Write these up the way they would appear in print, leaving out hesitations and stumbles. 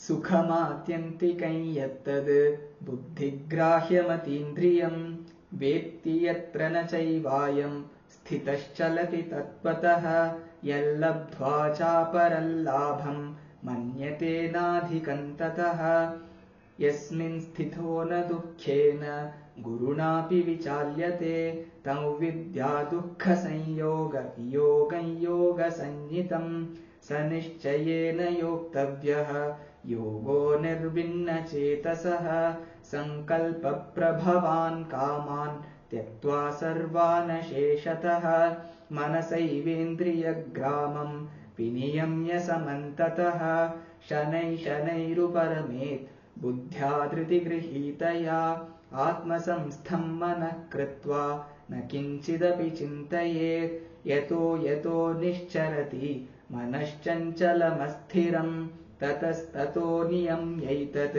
सुखमात्यन्तिकं यत्तद् बुद्धिग्राह्यमतीन्द्रियं वेत्ति यत्र न चैवायं स्थितश्चलति तत्त्वतः यल्लब्ध्वा चापरल्लाभं मन्यते नाधिकं ततः यस्मिन् स्थितो न दुःखेन गुरुणापि विचाल्यते तं विद्या दुःखसंयोगवियोगं योगसंज्ञितं स निश्चयेन योक्तव्यः योगो निर्विण्णचेतसः संकल्पप्रभवान् कामान् त्यक्त्वा सर्वान् शेषतः मनसैवेन्द्रियग्रामं विनियम्य समन्ततः शनैरुपरमेत् बुद्ध्या धृतिगृहीतया आत्मसंस्थं मनः कृत्वा न किञ्चिदपि चिन्तयेत् यतो निश्चरति मनश्चञ्चलमस्थिरं ततस्ततो नियम्यैतत्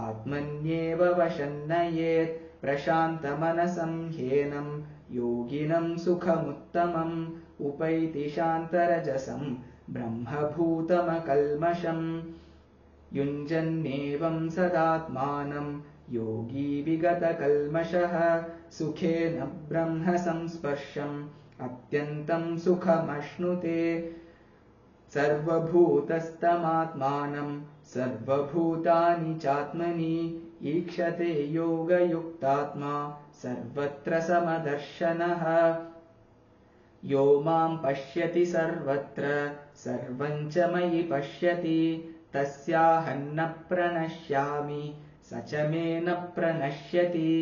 आत्मन्येव वशन्नयेत् प्रशान्तमनसं ह्येनं योगिनं सुखमुत्तमम् उपैति शान्तरजसं ब्रह्मभूतमकल्मषम् युञ्जन्नेवं सदात्मानं योगी विगतकल्मषः सुखेन ब्रह्म संस्पर्शम् अत्यन्तं सुखमश्नुते सर्वभूतस्थमात्मानं सर्वभूतानि चात्मनि ईक्षते योगयुक्तात्मा सर्वत्र समदर्शनः यो मां पश्यति सर्वत्र सर्वं च मयि पश्यति तस्याहं न प्रणश्यामि स च मे न प्रणश्यति।